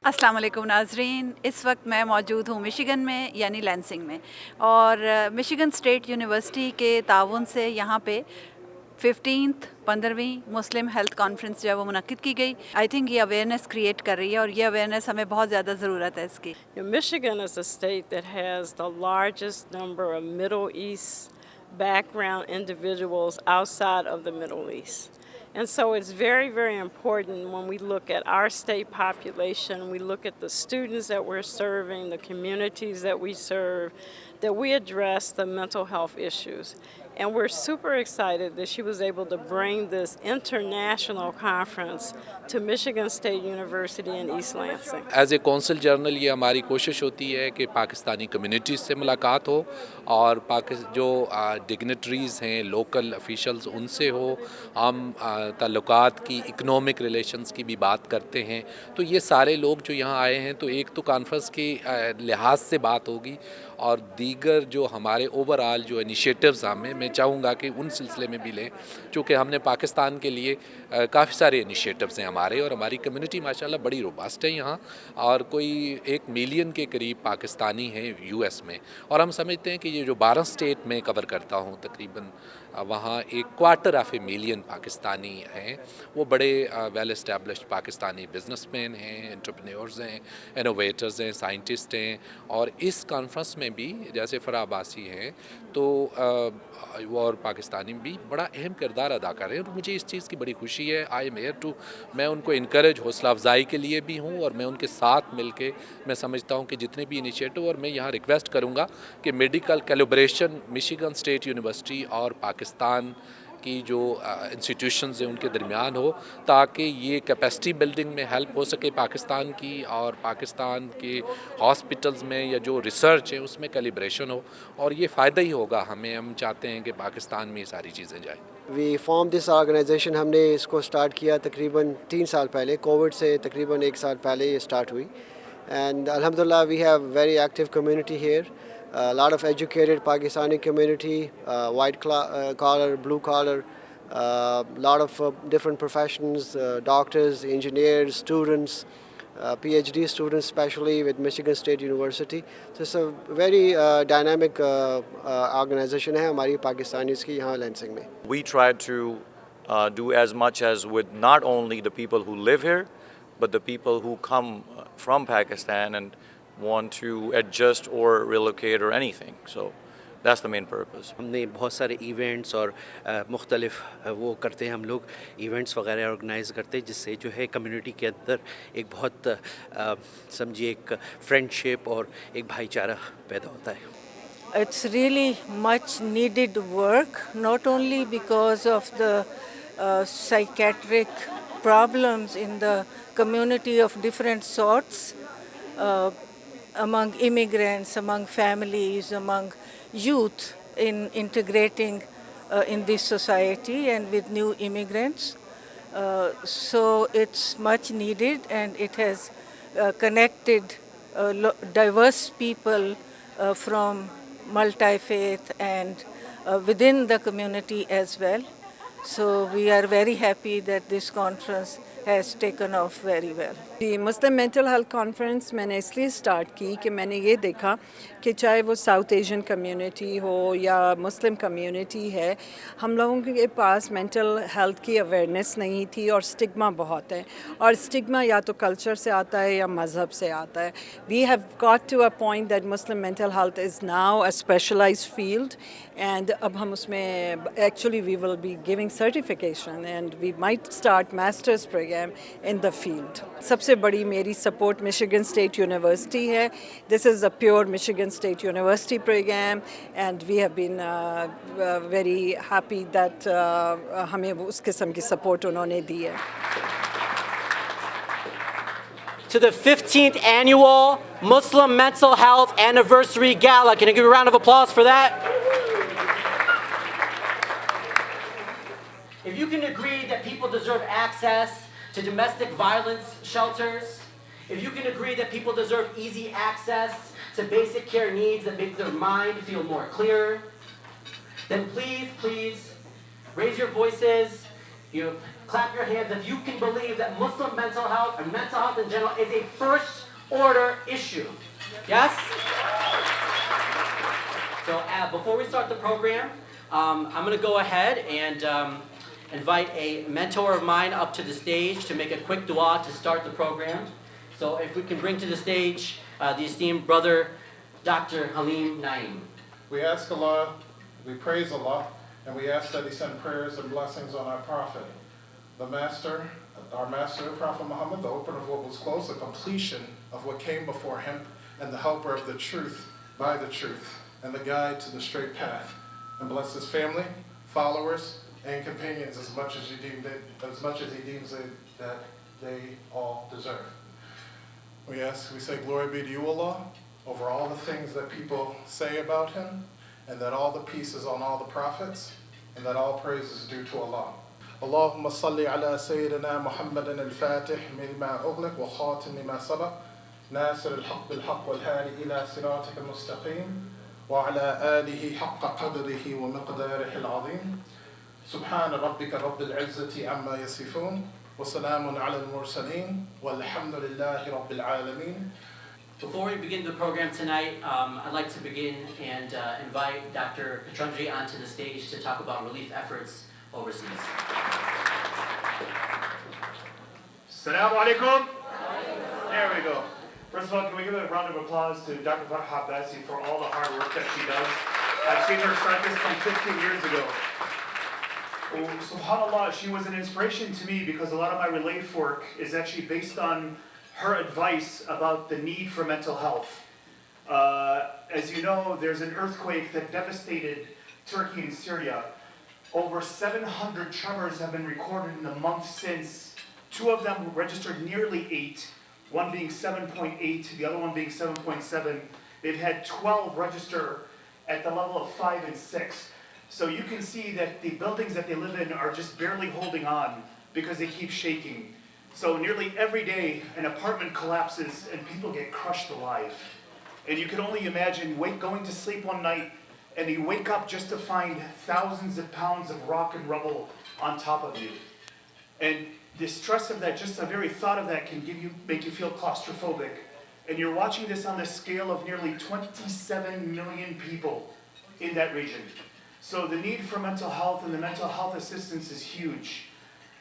अस्सलाम वालेकुम नाज़रीन, इस वक्त मैं मौजूद हूँ मिशिगन में यानी लैंसिंग में, और मिशिगन स्टेट यूनिवर्सिटी के ताउन से यहाँ पे 15वीं मुस्लिम हेल्थ कॉन्फ्रेंस जो है वो मुनक्किद की गई। आई थिंक ये अवेयरनेस क्रिएट कर रही है और ये अवेयरनेस हमें बहुत ज़्यादा ज़रूरत है इसकी। Michigan is a state that has the largest number of Middle East background individuals outside of the Middle East. And so it's very, very important when we look at our state population, we look at the students that we're serving, the communities that we serve, that we address the mental health issues. And we're super excited that she was able to bring this international conference to Michigan State University in East Lansing. As a consul general ये हमारी कोशिश होती है कि Pakistani communities से मुलाकात हो और जो डिग्नेटरीज़ हैं, लोकल ऑफिशल्स, उनसे हो। हम ताल्लुकात की, इकनॉमिक रिलेशंस की भी बात करते हैं। तो ये सारे लोग जो यहाँ आए हैं, तो एक तो कॉन्फ्रेंस के लिहाज से बात होगी और दीगर जो हमारे ओवरऑल जो इनिशिएटिव्स हमें, मैं चाहूँगा कि उन सिलसिले में भी लें, चूँकि हमने पाकिस्तान के लिए काफ़ी सारे इनिशिएटिव्स हैं हमारे, और हमारी कम्युनिटी माशाल्लाह बड़ी रोबस्ट है यहाँ, और कोई 1 मिलियन के करीब पाकिस्तानी हैं यूएस में। और हम समझते हैं कि ये जो 12 स्टेट में कवर करता हूँ तकरीबन, वहाँ 1/4 मिलियन पाकिस्तानी हैं। वो बड़े वेल एस्टेब्लिश्ड पाकिस्तानी बिजनेसमैन हैं, एंटरप्रेन्योर्स हैं, इनोवेटर्स हैं, साइंटिस्ट हैं। और इस कॉन्फ्रेंस में भी जैसे फ़राह अब्बासी हैं, तो वो और पाकिस्तानी भी बड़ा अहम किरदार अदा कर रहे हैं, और मुझे इस चीज़ की बड़ी खुशी है। आई एम हेयर टू, मैं उनको इनकरेज, हौसला अफजाई के लिए भी हूँ, और मैं उनके साथ मिलके मैं समझता हूँ कि जितने भी इनिशिएटिव, और मैं यहाँ रिक्वेस्ट करूँगा कि medical collaboration Michigan State university और पाकिस्तान की जो इंस्टीट्यूशंस हैं उनके दरमियान हो, ताकि ये कैपेसिटी बिल्डिंग में हेल्प हो सके पाकिस्तान की, और पाकिस्तान के हॉस्पिटल्स में या जो रिसर्च है उसमें कैलिब्रेशन हो, और ये फ़ायदा ही होगा हमें। हम चाहते हैं कि पाकिस्तान में ये सारी चीज़ें जाएँ। वी फॉर्म दिस ऑर्गेनाइजेशन, हमने इसको स्टार्ट किया तकरीबन 3 साल पहले, कोविड से तकरीबन 1 साल पहले ये स्टार्ट हुई। एंड अल्हम्दुलिल्लाह we have very active community here, a lot of educated Pakistani community, white collar, blue collar, lot of different professions, doctors, engineers, students, PhD students, especially with Michigan State University. So it's a very dynamic organization है हमारी Pakistanis की यहाँ lancing में। We try to do as much as with not only the people who live here, but the people who come from Pakistan and want to adjust or relocate or anything. So that's the main purpose. हमने बहुत सारे events और मुख्तलिफ वो करते हैं, हम लोग इवेंट्स वगैरह ऑर्गेनाइज करते हैं, जिससे जो है कम्युनिटी के अंदर एक बहुत समझिए एक फ्रेंडशिप और एक भाईचारा पैदा होता है। It's really much needed work, not only because of the psychiatric problems in the community of different sorts, among immigrants, among families, among youth in integrating in this society and with new immigrants. So it's much needed, and it has connected diverse people from multi-faith and within the community as well. So we are very happy that this conference has taken off very well. Ji, Muslim mental health conference मैंने इसलिए start की कि मैंने ये देखा कि चाहे वो साउथ एशियन कम्युनिटी हो या मुस्लिम कम्युनिटी है, हम लोगों के पास मेंटल हेल्थ की अवेयरनेस नहीं थी, और स्टिग्मा बहुत है, और स्टिग्मा या तो कल्चर से आता है या मज़हब से आता है। We have got to a point that Muslim mental health is now a specialised field, and अब हम उसमें actually we will be giving certification and we might start masters programme in the field. सबसे बड़ी मेरी support Michigan State University है। This is a pure Michigan State University programme, and we have been very happy that हमें उस किस्म की support उन्होंने दी है। To the 15th annual Muslim Mental Health Anniversary Gala. Can I give a round of applause for that? If you can agree that people deserve access to domestic violence shelters, if you can agree that people deserve easy access to basic care needs that make their mind feel more clear, then please, please raise your voices. Clap your hands if you can believe that Muslim mental health and mental health in general is a first order issue. Yes? So before we start the program, I'm going to go ahead and invite a mentor of mine up to the stage to make a quick dua to start the program. So if we can bring to the stage the esteemed brother, Dr. Halim Naeem. We ask Allah, we praise Allah, and we ask that He send prayers and blessings on our Prophet, the Master, our Master, Prophet Muhammad, the opener of what was closed, the completion of what came before him, and the helper of the truth by the truth, and the guide to the straight path. And bless his family, followers, and companions as much as he deems it that they all deserve. We say, glory be to you, Allah, over all the things that people say about him, and that all the peace is on all the prophets, and that all praise is due to Allah. اللهم صل على سيدنا محمد الفاتح لما أغلق وخاتم لما سبق ناصر الحق بالحق والهادي إلى صراطك المستقيم وعلى آله حق قدره ومقداره العظيم سبحان ربك رب العزة عما يصفون وسلام على المرسلين والحمد لله رب العالمين. Before we begin the program tonight, I'd like to begin and invite Dr. Petranji onto the stage to talk about relief efforts overseas. Assalamu alaikum. There we go. First of all, can we give a round of applause to Dr. Farha Abbasi for all the hard work that she does? I've seen her start this from 15 years ago. SubhanAllah, she was an inspiration to me because a lot of my relief work is actually based on her advice about the need for mental health. As you know, there's an earthquake that devastated Turkey and Syria. Over 700 tremors have been recorded in the month since. 2 of them registered nearly 8, one being 7.8, the other one being 7.7. They've had 12 register at the level of 5 and 6. So you can see that the buildings that they live in are just barely holding on because they keep shaking. So nearly every day an apartment collapses and people get crushed alive. And you can only imagine going to sleep one night and you wake up just to find thousands of pounds of rock and rubble on top of you. And the stress of that, just the very thought of that can make you feel claustrophobic. And you're watching this on the scale of nearly 27 million people in that region. So the need for mental health and the mental health assistance is huge.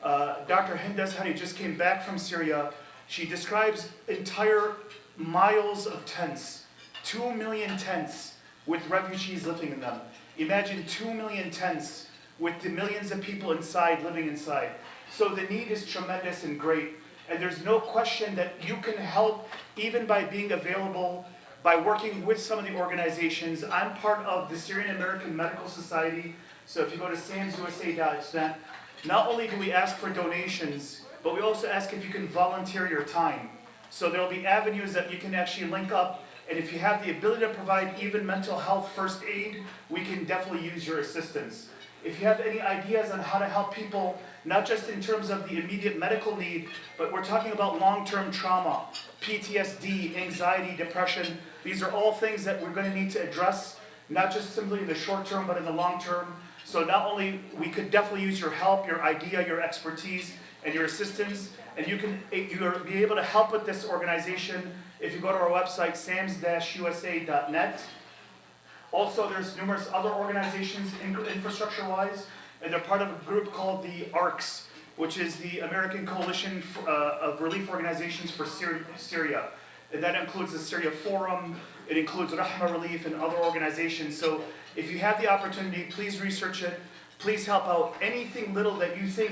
Dr. Hind Azhari just came back from Syria. She describes entire miles of tents, 2 million tents with refugees living in them. Imagine 2 million tents with the millions of people inside, living inside. So the need is tremendous and great. And there's no question that you can help even by being available, by working with some of the organizations. I'm part of the Syrian American Medical Society. So if you go to SAMSUSA.net, not only do we ask for donations, but we also ask if you can volunteer your time. So there'll be avenues that you can actually link up. And if you have the ability to provide even mental health first aid, we can definitely use your assistance. If you have any ideas on how to help people, not just in terms of the immediate medical need, but we're talking about long-term trauma, PTSD, anxiety, depression. These are all things that we're going to need to address, not just simply in the short term, but in the long term. So not only we could definitely use your help, your idea, your expertise, and your assistance, and you'll be able to help with this organization if you go to our website, sams-usa.net. Also, there's numerous other organizations infrastructure-wise, and they're part of a group called the ARCS, which is the American Coalition of Relief Organizations for Syria. And that includes the Syria Forum, it includes Rahma Relief and other organizations. So if you have the opportunity, please research it. Please help out. Anything little that you think,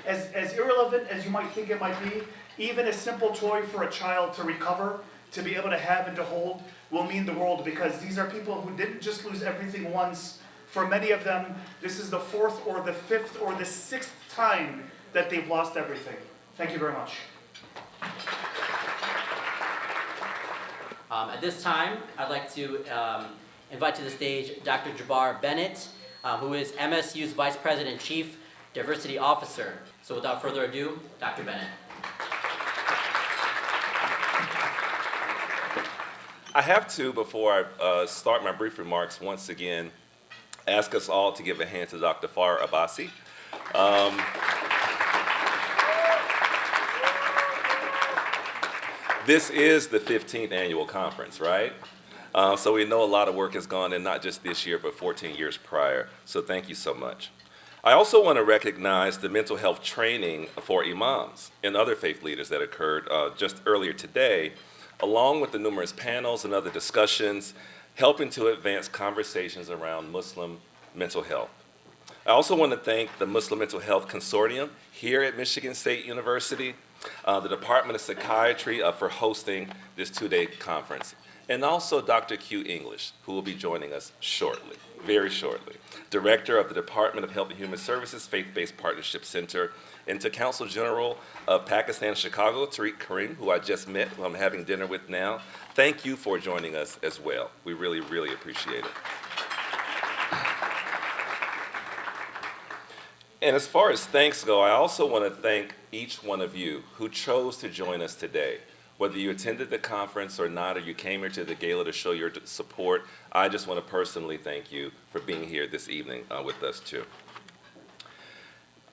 as irrelevant as you might think it might be, even a simple toy for a child to recover, to be able to have and to hold, will mean the world, because these are people who didn't just lose everything once. For many of them, this is the 4th or the 5th or the 6th time that they've lost everything. Thank you very much. At this time, I'd like to invite to the stage Dr. Jabbar Bennett, who is MSU's Vice President Chief Diversity Officer. So without further ado, Dr. Bennett. I have to, before I start my brief remarks, once again, ask us all to give a hand to Dr. Farha Abbasi. This is the 15th annual conference, right? So we know a lot of work has gone in, not just this year, but 14 years prior. So thank you so much. I also want to recognize the mental health training for imams and other faith leaders that occurred just earlier today, along with the numerous panels and other discussions, helping to advance conversations around Muslim mental health. I also want to thank the Muslim Mental Health Consortium here at Michigan State University, the Department of Psychiatry for hosting this two-day conference, and also Dr. Q English, who will be joining us shortly, very shortly, Director of the Department of Health and Human Services Faith-Based Partnership Center, and to Counsel General of Pakistan Chicago, Tariq Karim, who I just met, who I'm having dinner with now. Thank you for joining us as well. We really, really appreciate it. And as far as thanks go, I also want to thank each one of you who chose to join us today. Whether you attended the conference or not, or you came here to the gala to show your support, I just want to personally thank you for being here this evening with us too.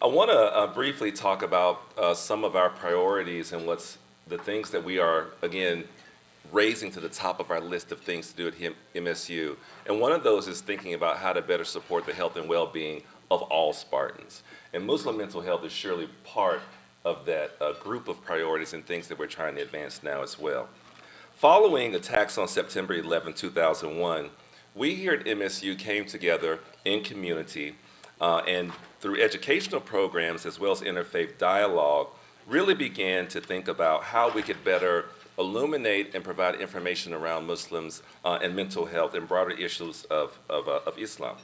I want to briefly talk about some of our priorities and what's the things that we are, again, raising to the top of our list of things to do at MSU. And one of those is thinking about how to better support the health and well-being of all Spartans. And Muslim mental health is surely part of that group of priorities and things that we're trying to advance now as well. Following attacks on September 11, 2001, we here at MSU came together in community and through educational programs as well as interfaith dialogue, really began to think about how we could better illuminate and provide information around Muslims and mental health and broader issues of Islam.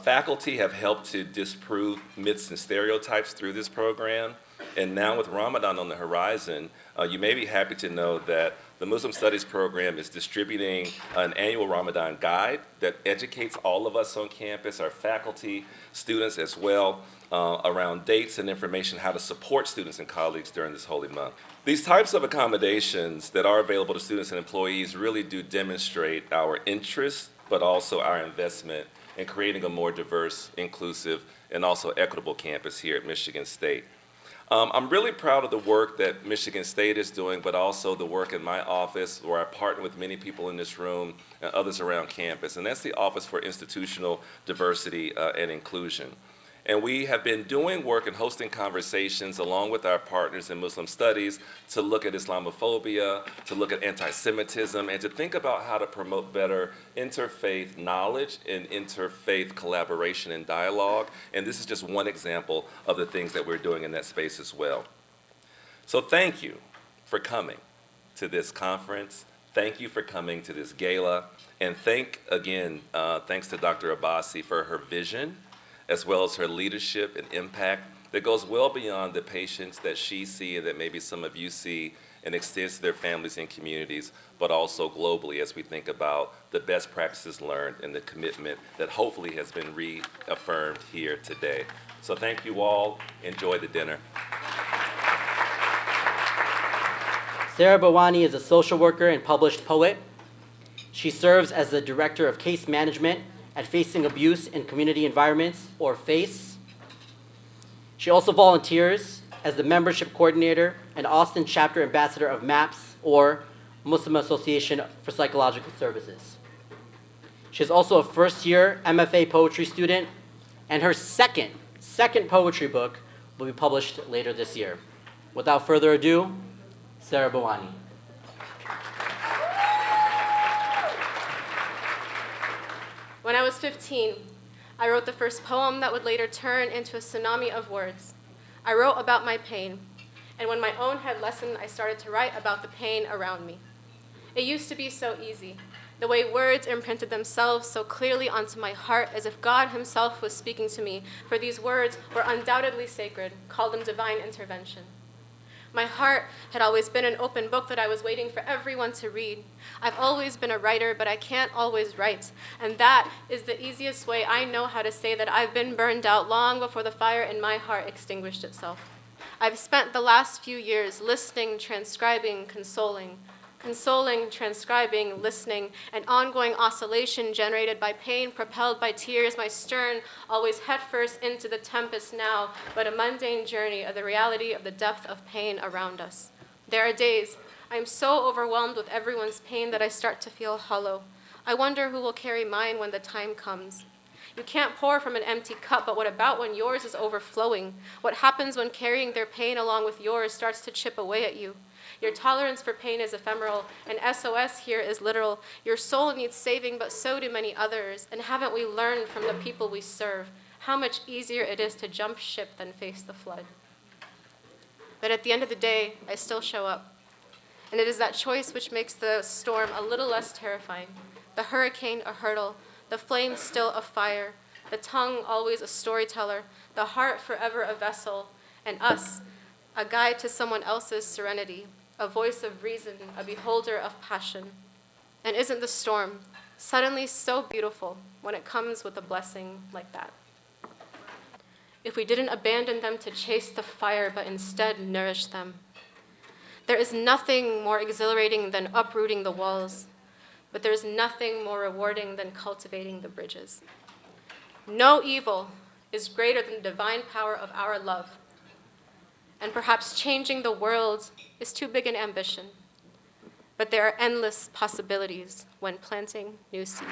Faculty have helped to disprove myths and stereotypes through this program, and now with Ramadan on the horizon, you may be happy to know that the Muslim Studies program is distributing an annual Ramadan guide that educates all of us on campus, our faculty, students as well, around dates and information, how to support students and colleagues during this holy month. These types of accommodations that are available to students and employees really do demonstrate our interest, but also our investment in creating a more diverse, inclusive, and also equitable campus here at Michigan State. I'm really proud of the work that Michigan State is doing, but also the work in my office where I partner with many people in this room and others around campus, and that's the Office for Institutional Diversity and Inclusion. And we have been doing work and hosting conversations along with our partners in Muslim studies to look at Islamophobia, to look at anti-Semitism, and to think about how to promote better interfaith knowledge and interfaith collaboration and dialogue. And this is just one example of the things that we're doing in that space as well. So thank you for coming to this conference. Thank you for coming to this gala. And thanks to Dr. Abbasi for her vision, as well as her leadership and impact that goes well beyond the patients that she sees and that maybe some of you see and extends to their families and communities, but also globally as we think about the best practices learned and the commitment that hopefully has been reaffirmed here today. So thank you all. Enjoy the dinner. Sarah Bawani is a social worker and published poet. She serves as the Director of Case Management at Facing Abuse in Community Environments, or FACE. She also volunteers as the Membership Coordinator and Austin Chapter Ambassador of MAPS, or Muslim Association for Psychological Services. She is also a first-year MFA poetry student, and her second poetry book will be published later this year. Without further ado, Sarah Bawani. When I was 15, I wrote the first poem that would later turn into a tsunami of words. I wrote about my pain, and when my own had lessened, I started to write about the pain around me. It used to be so easy, the way words imprinted themselves so clearly onto my heart as if God himself was speaking to me, for these words were undoubtedly sacred, call them divine intervention. My heart had always been an open book that I was waiting for everyone to read. I've always been a writer, but I can't always write. And that is the easiest way I know how to say that I've been burned out long before the fire in my heart extinguished itself. I've spent the last few years listening, transcribing, consoling, transcribing, listening, an ongoing oscillation generated by pain, propelled by tears, my stern, always headfirst into the tempest now, but a mundane journey of the reality of the depth of pain around us. There are days I am so overwhelmed with everyone's pain that I start to feel hollow. I wonder who will carry mine when the time comes. You can't pour from an empty cup, but what about when yours is overflowing? What happens when carrying their pain along with yours starts to chip away at you? Your tolerance for pain is ephemeral, and SOS here is literal. Your soul needs saving, but so do many others. And haven't we learned from the people we serve how much easier it is to jump ship than face the flood? But at the end of the day, I still show up. And it is that choice which makes the storm a little less terrifying, the hurricane a hurdle, the flame still a fire, the tongue always a storyteller, the heart forever a vessel, and us, a guide to someone else's serenity, a voice of reason, a beholder of passion. And isn't the storm suddenly so beautiful when it comes with a blessing like that? If we didn't abandon them to chase the fire, but instead nourish them. There is nothing more exhilarating than uprooting the walls, but there is nothing more rewarding than cultivating the bridges. No evil is greater than the divine power of our love. And perhaps changing the world is too big an ambition, but there are endless possibilities when planting new seeds.